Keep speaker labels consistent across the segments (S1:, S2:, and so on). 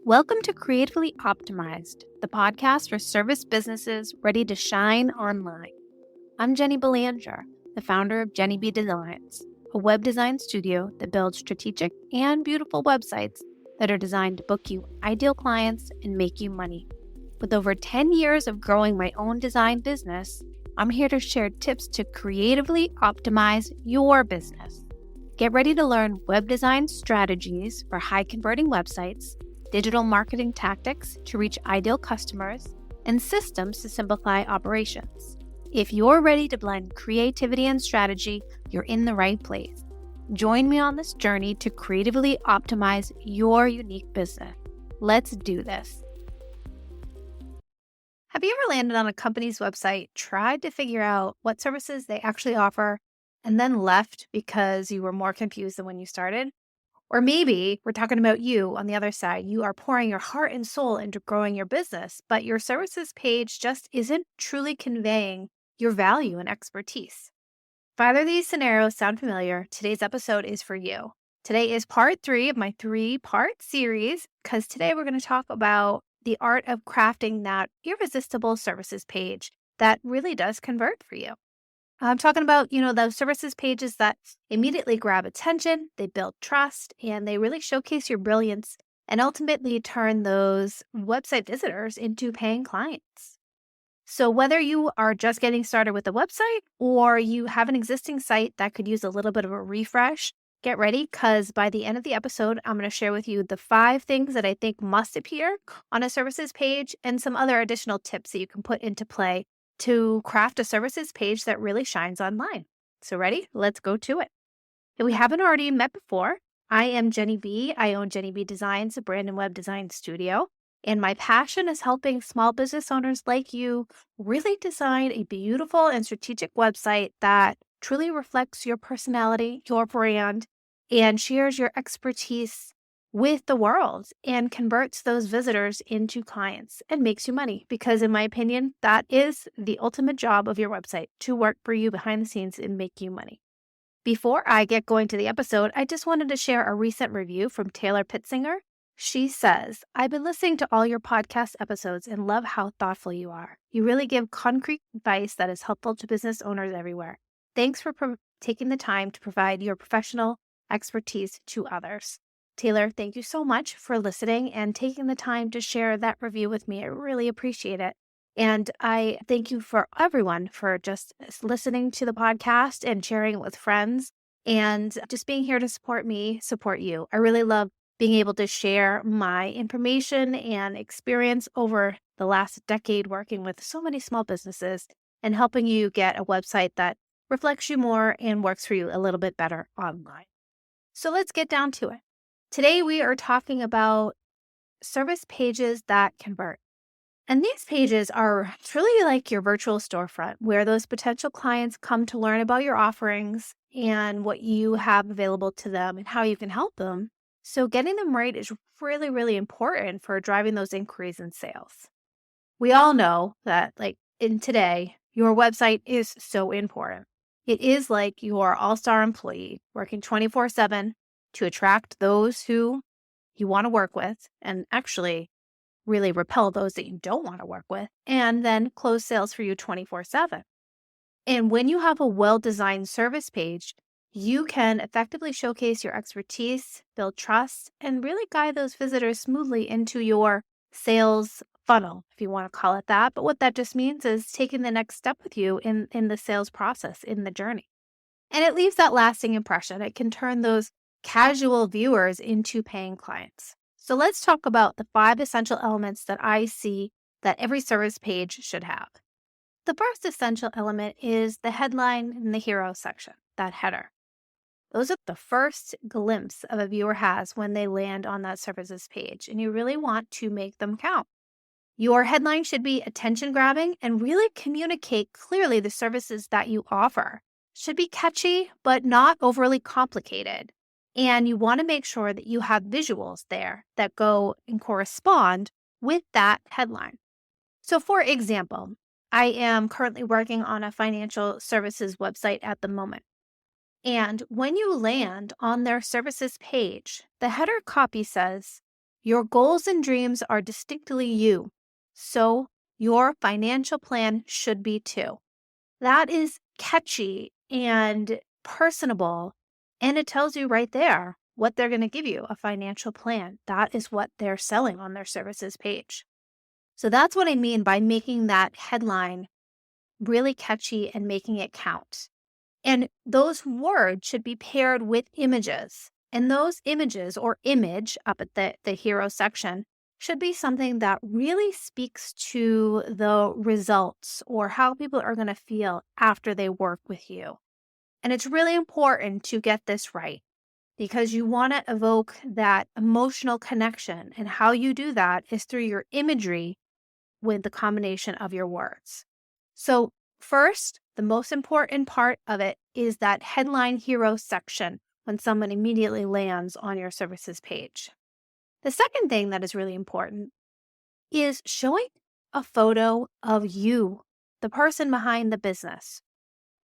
S1: Welcome to Creatively Optimized, the podcast for service businesses ready to shine online. I'm Jenny Belanger, the founder of Jenny B Designs, a web design studio that builds strategic and beautiful websites that are designed to book you ideal clients and make you money. With over 10 years of growing my own design business, I'm here to share tips to creatively optimize your business. Get ready to learn web design strategies for high converting websites, digital marketing tactics to reach ideal customers, and systems to simplify operations. If you're ready to blend creativity and strategy, you're in the right place. Join me on this journey to creatively optimize your unique business. Let's do this. Have you ever landed on a company's website, tried to figure out what services they actually offer, and then left because you were more confused than when you started? Or maybe we're talking about you on the other side. You are pouring your heart and soul into growing your business, but your services page just isn't truly conveying your value and expertise. If either of these scenarios sound familiar, today's episode is for you. Today is part 3 of my 3-part series, because today we're going to talk about the art of crafting that irresistible services page that really does convert for you. I'm talking about, those services pages that immediately grab attention, they build trust, and they really showcase your brilliance and ultimately turn those website visitors into paying clients. So whether you are just getting started with a website or you have an existing site that could use a little bit of a refresh, get ready, because by the end of the episode, I'm going to share with you the 5 things that I think must appear on a services page and some other additional tips that you can put into play to craft a services page that really shines online. So ready? Let's go to it. If we haven't already met before, I am Jenny B. I own Jenny B Designs, a brand and web design studio. And my passion is helping small business owners like you really design a beautiful and strategic website that truly reflects your personality, your brand, and shares your expertise with the world and converts those visitors into clients and makes you money. Because in my opinion, that is the ultimate job of your website, to work for you behind the scenes and make you money. Before I get going to the episode, I just wanted to share a recent review from Taylor Pitzinger. She says, "I've been listening to all your podcast episodes and love how thoughtful you are. You really give concrete advice that is helpful to business owners everywhere. Thanks for taking the time to provide your professional expertise to others." Taylor, thank you so much for listening and taking the time to share that review with me. I really appreciate it. And I thank you for everyone for just listening to the podcast and sharing it with friends and just being here to support me, support you. I really love being able to share my information and experience over the last decade working with so many small businesses and helping you get a website that reflects you more and works for you a little bit better online. So let's get down to it. Today we are talking about service pages that convert. And these pages are truly like your virtual storefront, where those potential clients come to learn about your offerings and what you have available to them and how you can help them. So getting them right is really, really important for driving those inquiries and sales. We all know that, in today, your website is so important. It is like your all-star employee working 24/7 to attract those who you want to work with and actually really repel those that you don't want to work with, and then close sales for you 24/7. And when you have a well-designed service page, you can effectively showcase your expertise, build trust, and really guide those visitors smoothly into your sales funnel, if you want to call it that. But what that just means is taking the next step with you in the sales process, in the journey. And it leaves that lasting impression. It can turn those casual viewers into paying clients. So let's talk about the 5 essential elements that I see that every service page should have. The first essential element is the headline and the hero section, that header. Those are the first glimpse of a viewer has when they land on that services page, and you really want to make them count. Your headline should be attention grabbing and really communicate clearly the services that you offer. Should be catchy, but not overly complicated. And you want to make sure that you have visuals there that go and correspond with that headline. So for example, I am currently working on a financial services website at the moment. And when you land on their services page, the header copy says, Your goals and dreams are distinctly you, so your financial plan should be too. That is catchy and personable, and it tells you right there what they're going to give you, a financial plan. That is what they're selling on their services page. So that's what I mean by making that headline really catchy and making it count. And those words should be paired with images. And those images or image up at the hero section should be something that really speaks to the results or how people are going to feel after they work with you. And it's really important to get this right because you want to evoke that emotional connection. And how you do that is through your imagery with the combination of your words. So, first, the most important part of it is that headline hero section when someone immediately lands on your services page. The second thing that is really important is showing a photo of you, the person behind the business,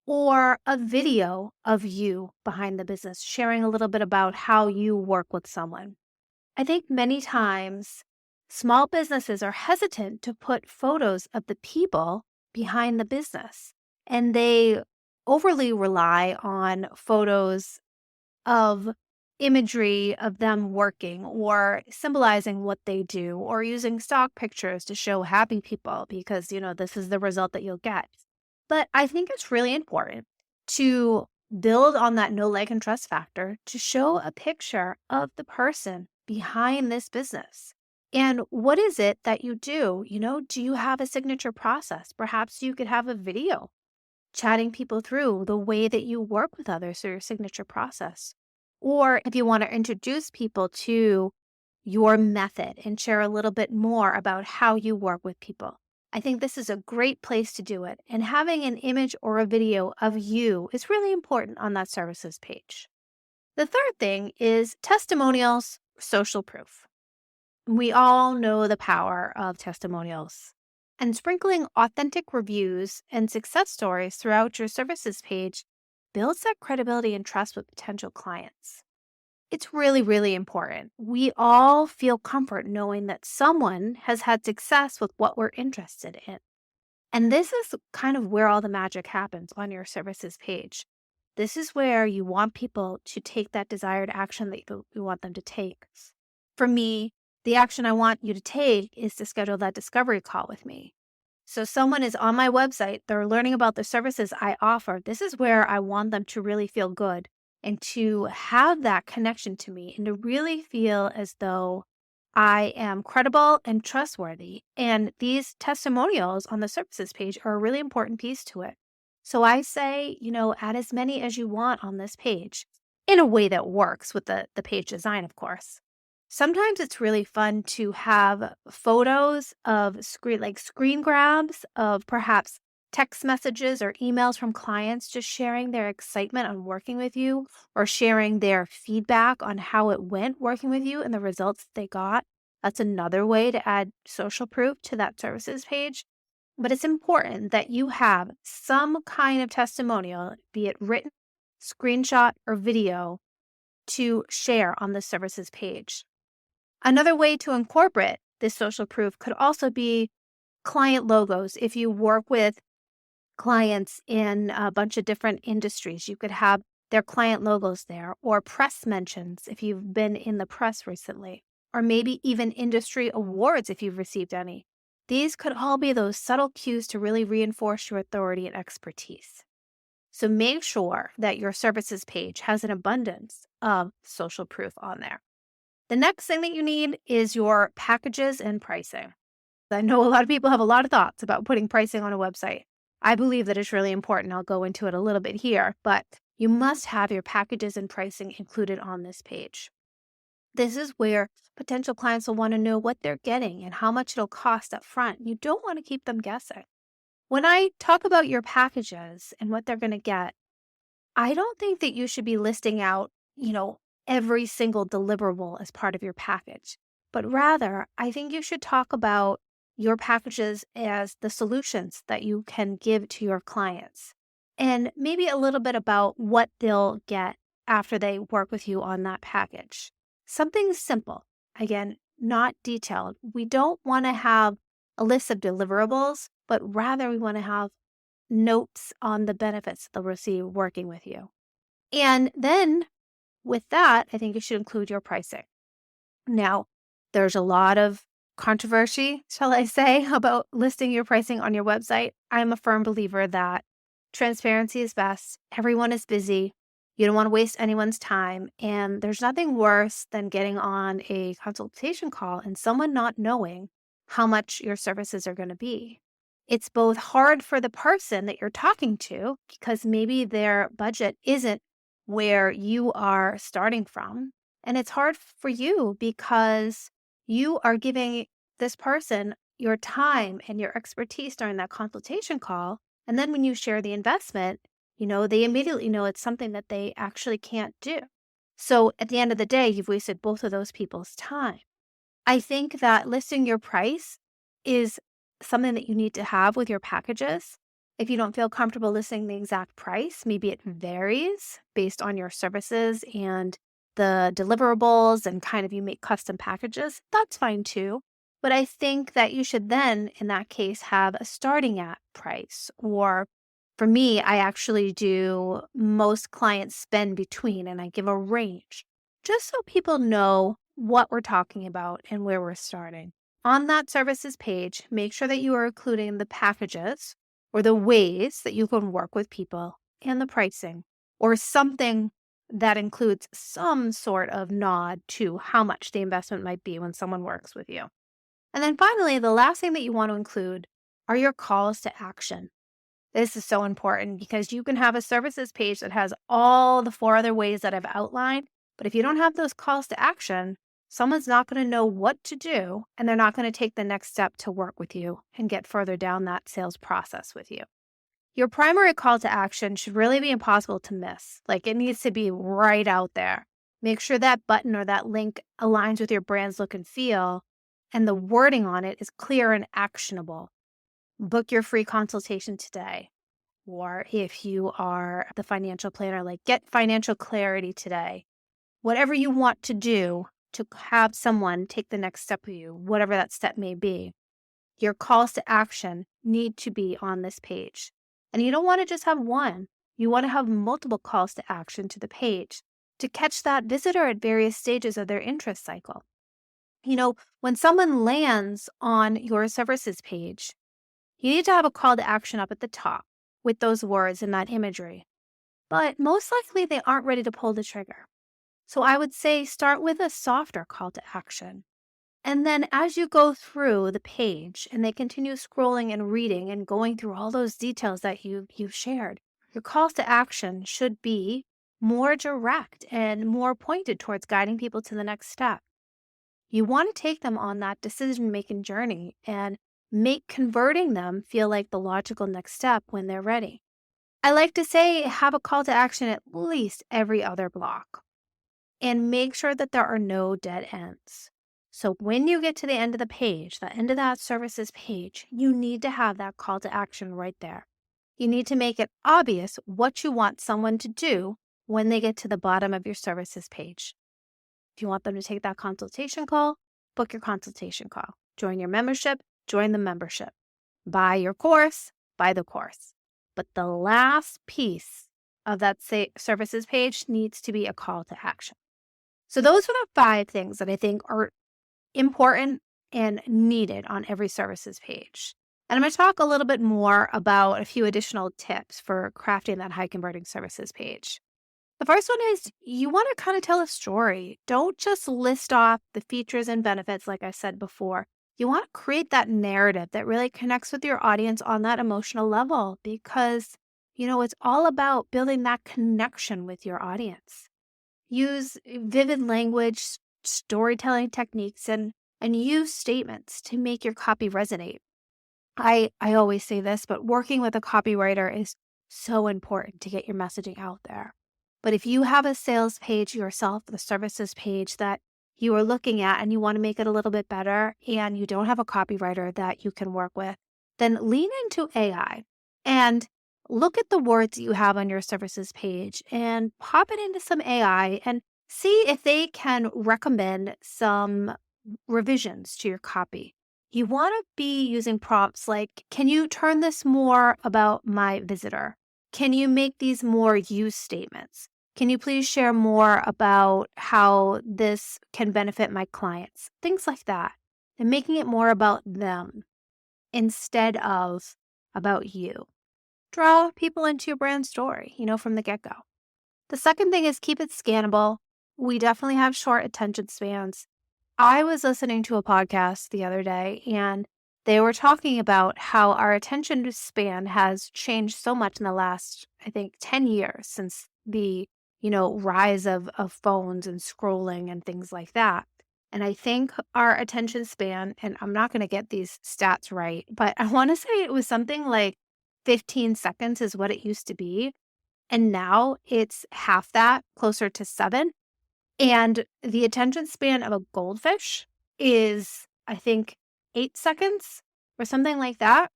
S1: or a video of you behind the business, sharing a little bit about how you work with someone. I think many times small businesses are hesitant to put photos of the people behind the business, and they overly rely on photos of imagery of them working or symbolizing what they do or using stock pictures to show happy people because, this is the result that you'll get. But I think it's really important to build on that know, like, and trust factor to show a picture of the person behind this business. And what is it that you do? Do you have a signature process? Perhaps you could have a video chatting people through the way that you work with others through your signature process. Or if you want to introduce people to your method and share a little bit more about how you work with people. I think this is a great place to do it. And having an image or a video of you is really important on that services page. The third thing is testimonials, social proof. We all know the power of testimonials. And sprinkling authentic reviews and success stories throughout your services page builds that credibility and trust with potential clients. It's really, really important. We all feel comfort knowing that someone has had success with what we're interested in. And this is kind of where all the magic happens on your services page. This is where you want people to take that desired action that you want them to take. For me, the action I want you to take is to schedule that discovery call with me. So someone is on my website, they're learning about the services I offer. This is where I want them to really feel good and to have that connection to me and to really feel as though I am credible and trustworthy. And these testimonials on the services page are a really important piece to it. So I say, add as many as you want on this page in a way that works with the page design, of course. Sometimes it's really fun to have photos of screen grabs of perhaps text messages or emails from clients just sharing their excitement on working with you or sharing their feedback on how it went working with you and the results that they got. That's another way to add social proof to that services page. But it's important that you have some kind of testimonial, be it written, screenshot, or video, to share on the services page. Another way to incorporate this social proof could also be client logos. If you work with clients in a bunch of different industries, you could have their client logos there, or press mentions if you've been in the press recently, or maybe even industry awards if you've received any. These could all be those subtle cues to really reinforce your authority and expertise. So make sure that your services page has an abundance of social proof on there. The next thing that you need is your packages and pricing. I know a lot of people have a lot of thoughts about putting pricing on a website. I believe that it's really important. I'll go into it a little bit here, but you must have your packages and pricing included on this page. This is where potential clients will want to know what they're getting and how much it'll cost up front. You don't want to keep them guessing. When I talk about your packages and what they're going to get, I don't think that you should be listing out, every single deliverable as part of your package. But rather, I think you should talk about your packages as the solutions that you can give to your clients. And maybe a little bit about what they'll get after they work with you on that package. Something simple. Again, not detailed. We don't want to have a list of deliverables, but rather we want to have notes on the benefits they'll receive working with you. And then with that, I think you should include your pricing. Now, there's a lot of controversy, shall I say, about listing your pricing on your website. I'm a firm believer that transparency is best. Everyone is busy. You don't want to waste anyone's time. And there's nothing worse than getting on a consultation call and someone not knowing how much your services are going to be. It's both hard for the person that you're talking to because maybe their budget isn't where you are starting from. And it's hard for you because you are giving this person your time and your expertise during that consultation call. And then when you share the investment, they immediately know it's something that they actually can't do. So at the end of the day, you've wasted both of those people's time. I think that listing your price is something that you need to have with your packages. If you don't feel comfortable listing the exact price, maybe it varies based on your services and the deliverables and kind of you make custom packages. That's fine too. But I think that you should then, in that case, have a starting at price. Or for me, I actually do most clients spend between and I give a range just so people know what we're talking about and where we're starting. On that services page, make sure that you are including the packages or the ways that you can work with people and the pricing or something that includes some sort of nod to how much the investment might be when someone works with you. And then finally, the last thing that you want to include are your calls to action. This is so important because you can have a services page that has all the 4 other ways that I've outlined, but if you don't have those calls to action, someone's not going to know what to do and they're not going to take the next step to work with you and get further down that sales process with you. Your primary call to action should really be impossible to miss. Like it needs to be right out there. Make sure that button or that link aligns with your brand's look and feel, and the wording on it is clear and actionable. Book your free consultation today. Or if you are the financial planner, like get financial clarity today. Whatever you want to do to have someone take the next step with you, whatever that step may be, your calls to action need to be on this page. And you don't want to just have one. You want to have multiple calls to action to the page to catch that visitor at various stages of their interest cycle. When someone lands on your services page, you need to have a call to action up at the top with those words and that imagery. But most likely they aren't ready to pull the trigger. So I would say start with a softer call to action. And then as you go through the page and they continue scrolling and reading and going through all those details that you've shared, your calls to action should be more direct and more pointed towards guiding people to the next step. You want to take them on that decision-making journey and make converting them feel like the logical next step when they're ready. I like to say have a call to action at least every other block and make sure that there are no dead ends. So when you get to the end of the page, the end of that services page, you need to have that call to action right there. You need to make it obvious what you want someone to do when they get to the bottom of your services page. If you want them to take that consultation call, book your consultation call. Join your membership, join the membership. Buy your course, buy the course. But the last piece of that services page needs to be a call to action. So those are the 5 things that I think are important and needed on every services page. And I'm going to talk a little bit more about a few additional tips for crafting that high converting services page. The first one is you want to kind of tell a story. Don't just list off the features and benefits like I said before. You want to create that narrative that really connects with your audience on that emotional level because, it's all about building that connection with your audience. Use vivid language, storytelling techniques, and use statements to make your copy resonate. I always say this, but working with a copywriter is so important to get your messaging out there. But if you have a sales page yourself, the services page that you are looking at and you want to make it a little bit better and you don't have a copywriter that you can work with, then lean into AI and look at the words that you have on your services page and pop it into some AI and see if they can recommend some revisions to your copy. You want to be using prompts like, can you turn this more about my visitor? Can you make these more use statements? Can you please share more about how this can benefit my clients? Things like that. And making it more about them instead of about you. Draw people into your brand story, from the get-go. The second thing is keep it scannable. We definitely have short attention spans. I was listening to a podcast the other day, and they were talking about how our attention span has changed so much in the last, I think, 10 years since the, rise of phones and scrolling and things like that. And I think our attention span, and I'm not going to get these stats right, but I want to say it was something like 15 seconds is what it used to be. And now it's half that, closer to 7. And the attention span of a goldfish is, I think, 8 seconds or something like that.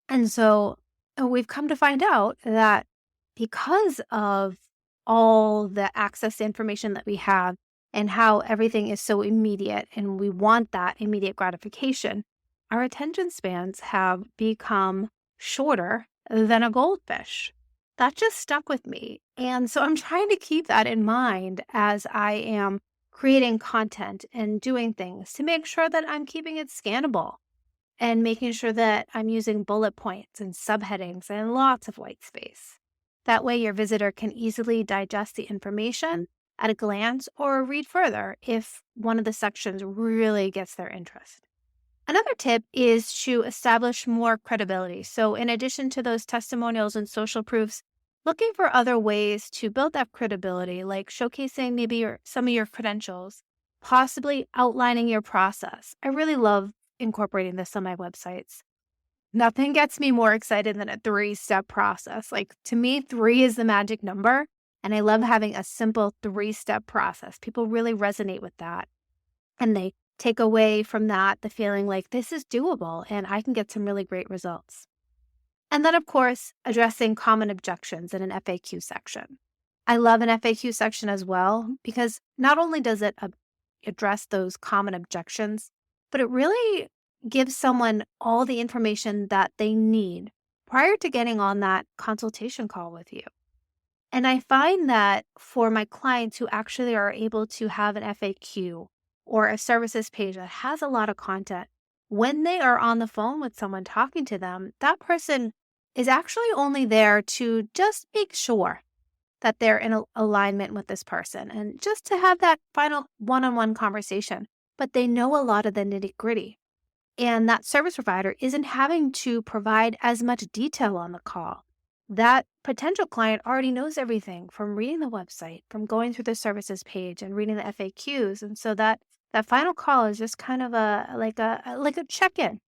S1: And so we've come to find out that because of all the access to information that we have and how everything is so immediate and we want that immediate gratification, our attention spans have become shorter than a goldfish. That just stuck with me. And so I'm trying to keep that in mind as I am creating content and doing things to make sure that I'm keeping it scannable and making sure that I'm using bullet points and subheadings and lots of white space. That way, your visitor can easily digest the information at a glance or read further if one of the sections really gets their interest. Another tip is to establish more credibility. So, in addition to those testimonials and social proofs, looking for other ways to build that credibility, like showcasing maybe some of your credentials, possibly outlining your process. I really love incorporating this on my websites. Nothing gets me more excited than a 3-step process. Like, to me, 3 is the magic number, and I love having a simple 3-step process. People really resonate with that, and they take away from that the feeling like this is doable and I can get some really great results. And then, of course, addressing common objections in an FAQ section. I love an FAQ section as well because not only does it address those common objections, but it really gives someone all the information that they need prior to getting on that consultation call with you. And I find that for my clients who actually are able to have an FAQ or a services page that has a lot of content, when they are on the phone with someone talking to them, that person is actually only there to just make sure that they're in alignment with this person and just to have that final one-on-one conversation. But they know a lot of the nitty-gritty. And that service provider isn't having to provide as much detail on the call. That potential client already knows everything from reading the website, from going through the services page and reading the FAQs. And so that final call is just kind of like a check-in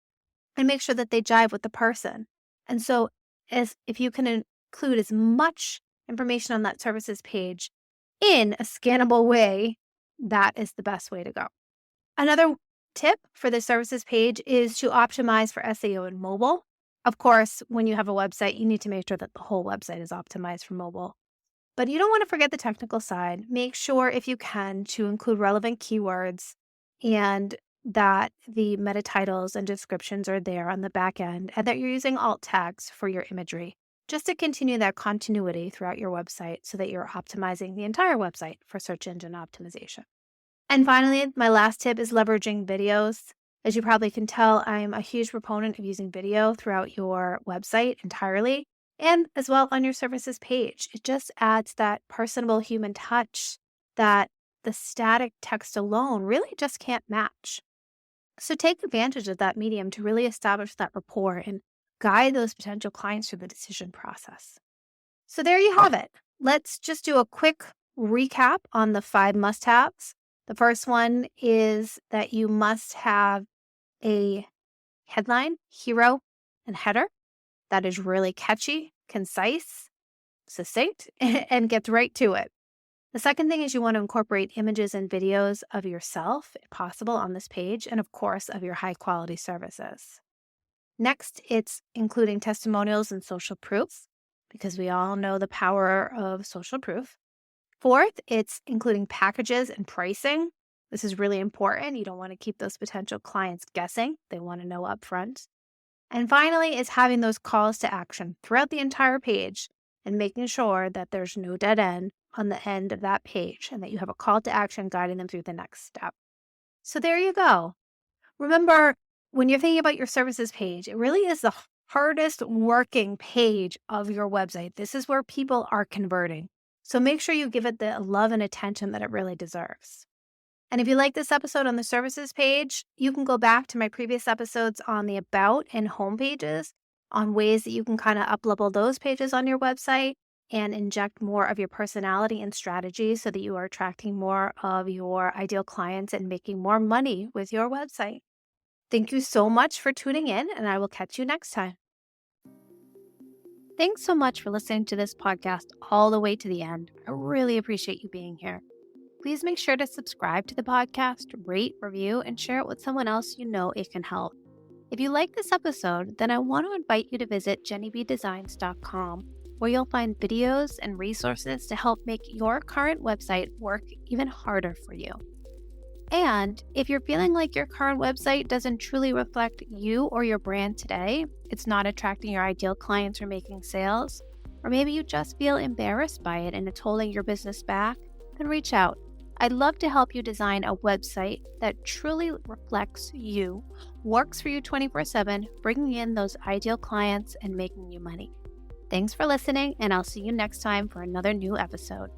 S1: and make sure that they jive with the person. And so if you can include as much information on that services page in a scannable way, that is the best way to go. Another tip for the services page is to optimize for SEO and mobile. Of course, when you have a website, you need to make sure that the whole website is optimized for mobile. But you don't want to forget the technical side. Make sure, if you can, to include relevant keywords and that the meta titles and descriptions are there on the back end and that you're using alt tags for your imagery, just to continue that continuity throughout your website so that you're optimizing the entire website for search engine optimization. And finally, my last tip is leveraging videos. As you probably can tell, I'm a huge proponent of using video throughout your website entirely and as well on your services page. It just adds that personable human touch that the static text alone really just can't match. So take advantage of that medium to really establish that rapport and guide those potential clients through the decision process. So there you have it. Let's just do a quick recap on the 5 must-haves. The first one is that you must have a headline, hero, and header that is really catchy, concise, succinct, and gets right to it. The second thing is you want to incorporate images and videos of yourself, if possible, on this page, and of course, of your high quality services. Next, it's including testimonials and social proof, because we all know the power of social proof. Fourth, it's including packages and pricing. This is really important. You don't want to keep those potential clients guessing. They want to know upfront. And finally, is having those calls to action throughout the entire page and making sure that there's no dead end on the end of that page and that you have a call to action guiding them through the next step. So there you go. Remember, when you're thinking about your services page, it really is the hardest working page of your website. This is where people are converting. So make sure you give it the love and attention that it really deserves. And if you like this episode on the services page, you can go back to my previous episodes on the about and home pages on ways that you can kind of up-level those pages on your website and inject more of your personality and strategy so that you are attracting more of your ideal clients and making more money with your website. Thank you so much for tuning in, and I will catch you next time. Thanks so much for listening to this podcast all the way to the end. I really appreciate you being here. Please make sure to subscribe to the podcast, rate, review, and share it with someone else you know it can help. If you like this episode, then I want to invite you to visit jennybedesigns.com, where you'll find videos and resources to help make your current website work even harder for you. And if you're feeling like your current website doesn't truly reflect you or your brand today, it's not attracting your ideal clients or making sales, or maybe you just feel embarrassed by it and it's holding your business back, then reach out. I'd love to help you design a website that truly reflects you, works for you 24/7, bringing in those ideal clients and making you money. Thanks for listening, and I'll see you next time for another new episode.